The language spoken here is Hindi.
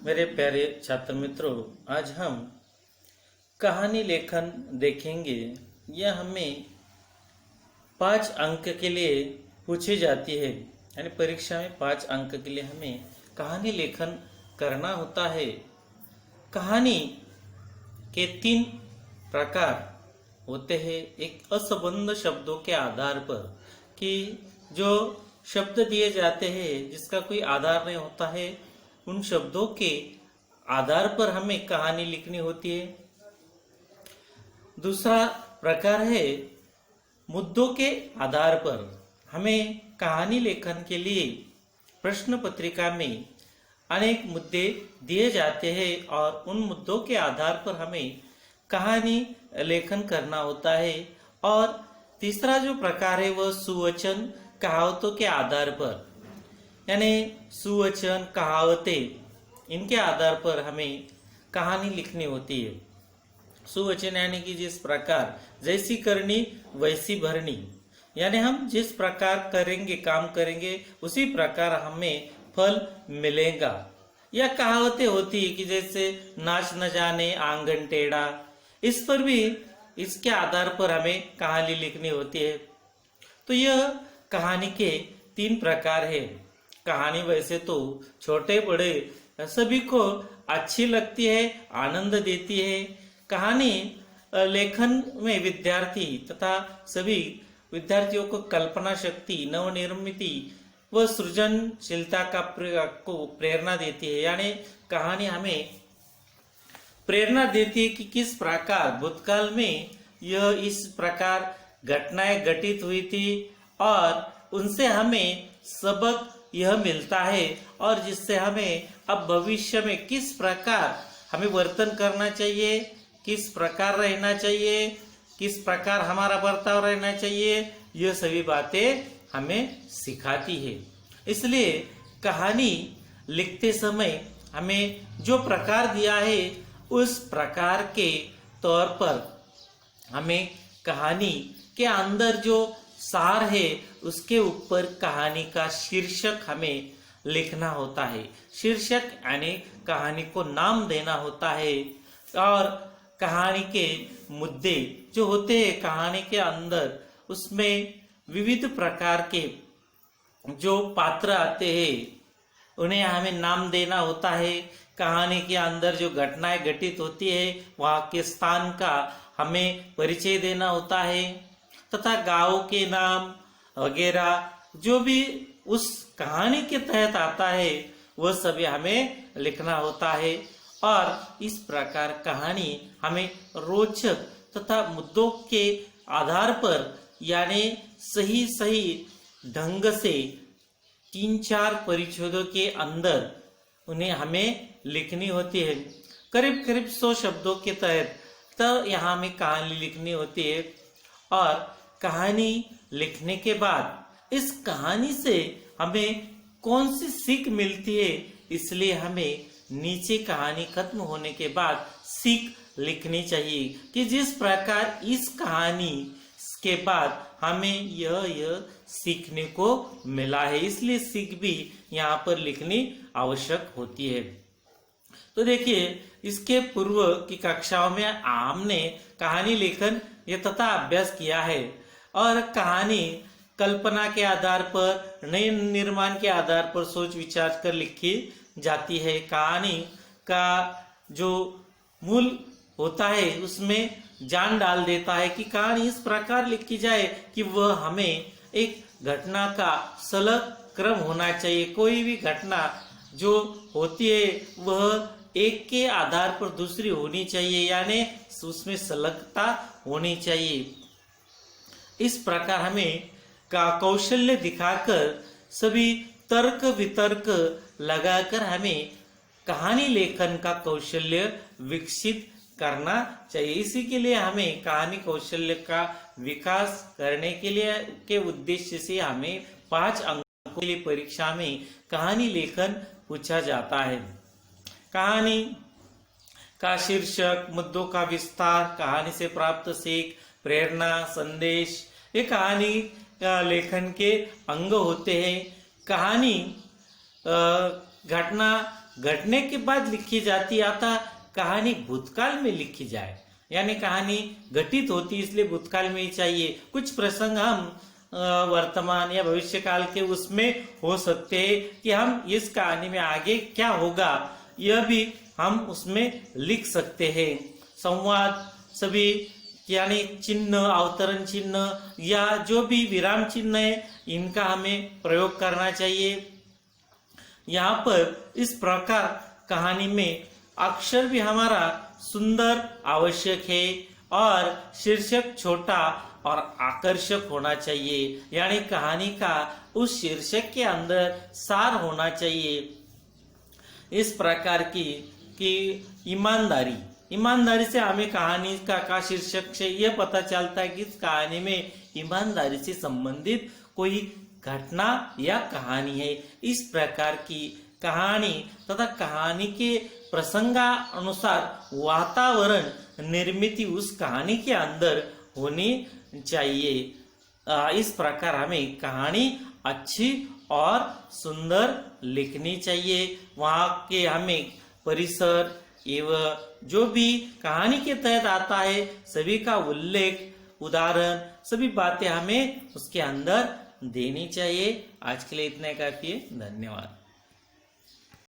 मेरे प्यारे छात्र मित्रों, आज हम कहानी लेखन देखेंगे। यह हमें 5 अंक के लिए पूछी जाती है, यानी परीक्षा में 5 अंक के लिए हमें कहानी लेखन करना होता है। कहानी के 3 प्रकार होते हैं। एक असंबद्ध शब्दों के आधार पर, कि जो शब्द दिए जाते हैं जिसका कोई आधार नहीं होता है, उन शब्दों के आधार पर हमें कहानी लिखनी होती है। दूसरा प्रकार है मुद्दों के आधार पर। हमें कहानी लेखन के लिए प्रश्न पत्रिका में अनेक मुद्दे दिए जाते हैं और उन मुद्दों के आधार पर हमें कहानी लेखन करना होता है। और तीसरा जो प्रकार है वह सुवचन कहावतों के आधार पर, यानी सुवचन कहावतें, इनके आधार पर हमें कहानी लिखनी होती है। सुवचन यानी कि जिस प्रकार जैसी करनी वैसी भरनी, यानी हम जिस प्रकार करेंगे, काम करेंगे, उसी प्रकार हमें फल मिलेगा। या कहावतें होती है कि जैसे नाच न जाने आंगन टेढ़ा, इस पर भी इसके आधार पर हमें कहानी लिखनी होती है। तो यह कहानी के 3 प्रकार है। कहानी वैसे तो छोटे बड़े सभी को अच्छी लगती है, आनंद देती है। कहानी लेखन में विद्यार्थी तथा सभी विद्यार्थियों को कल्पना शक्ति, नवनिर्मिति व सृजनशीलता को प्रेरणा देती है। यानी कहानी हमें प्रेरणा देती है कि किस प्रकार भूतकाल में यह इस प्रकार घटनाएं घटित हुई थी और उनसे हमें सबक यह मिलता है, और जिससे हमें अब भविष्य में किस प्रकार हमें वर्तन करना चाहिए, किस प्रकार रहना चाहिए, किस प्रकार हमारा बर्ताव रहना चाहिए, यह सभी बातें हमें सिखाती है। इसलिए कहानी लिखते समय हमें जो प्रकार दिया है उस प्रकार के तौर पर हमें कहानी के अंदर जो सार है उसके ऊपर कहानी का शीर्षक हमें लिखना होता है। शीर्षक यानी कहानी को नाम देना होता है। और कहानी के मुद्दे जो होते हैं कहानी के अंदर, उसमें विविध प्रकार के जो पात्र आते हैं उन्हें हमें नाम देना होता है। कहानी के अंदर जो घटनाएं घटित होती है वहाँ के स्थान का हमें परिचय देना होता है, तथा गाँव के नाम वगैरह जो भी उस कहानी के तहत आता है वह सभी हमें लिखना होता है। और इस प्रकार कहानी हमें रोचक तथा मुद्दों के आधार पर, यानी सही सही ढंग से 3-4 परिच्छेदों के अंदर उन्हें हमें लिखनी होती है। करीब करीब 100 शब्दों के तहत तो यहाँ हमें कहानी लिखनी होती है। और कहानी लिखने के बाद इस कहानी से हमें कौन सी सीख मिलती है, इसलिए हमें नीचे कहानी खत्म होने के बाद सीख लिखनी चाहिए कि जिस प्रकार इस कहानी के बाद हमें यह सीखने को मिला है, इसलिए सीख भी यहाँ पर लिखनी आवश्यक होती है। तो देखिए, इसके पूर्व की कक्षाओं में हमने कहानी लेखन ये तथा अभ्यास किया है। और कहानी कल्पना के आधार पर, नए निर्माण के आधार पर सोच विचार कर लिखी जाती है। कहानी का जो मूल होता है उसमें जान डाल देता है कि कहानी इस प्रकार लिखी जाए कि वह हमें एक घटना का सलग क्रम होना चाहिए। कोई भी घटना जो होती है वह एक के आधार पर दूसरी होनी चाहिए, यानी उसमें सलगता होनी चाहिए। इस प्रकार हमें का कौशल्य दिखाकर, सभी तर्क वितर्क लगाकर हमें कहानी लेखन का कौशल्य विकसित करना चाहिए। इसी के लिए हमें कहानी कौशल्य का विकास करने के लिए के उद्देश्य से हमें 5 अंकों के लिए परीक्षा में कहानी लेखन पूछा जाता है। कहानी का शीर्षक, मुद्दों का विस्तार, कहानी से प्राप्त सीख, प्रेरणा, संदेश, ये कहानी लेखन के अंग होते हैं। कहानी घटना घटने के बाद लिखी जाती अतः कहानी भूतकाल में लिखी जाए, यानी कहानी घटित होती इसलिए भूतकाल में ही चाहिए। कुछ प्रसंग हम वर्तमान या भविष्य काल के उसमें हो सकते हैं कि हम इस कहानी में आगे क्या होगा यह भी हम उसमें लिख सकते हैं। संवाद सभी यानी चिन्ह, अवतरण चिन्ह या जो भी विराम चिन्ह है इनका हमें प्रयोग करना चाहिए। यहाँ पर इस प्रकार कहानी में अक्षर भी हमारा सुंदर आवश्यक है और शीर्षक छोटा और आकर्षक होना चाहिए, यानी कहानी का उस शीर्षक के अंदर सार होना चाहिए। इस प्रकार की ईमानदारी से हमें कहानी का शीर्षक से यह पता चलता है कि इस कहानी में ईमानदारी से संबंधित कोई घटना या कहानी है। इस प्रकार की कहानी तथा कहानी के प्रसंगानुसार वातावरण निर्मित उस कहानी के अंदर होनी चाहिए। इस प्रकार हमें कहानी अच्छी और सुंदर लिखनी चाहिए। वहाँ के हमें परिसर एवं जो भी कहानी के तहत आता है सभी का उल्लेख, उदाहरण, सभी बातें हमें उसके अंदर देनी चाहिए। आज के लिए इतना काफी है। धन्यवाद।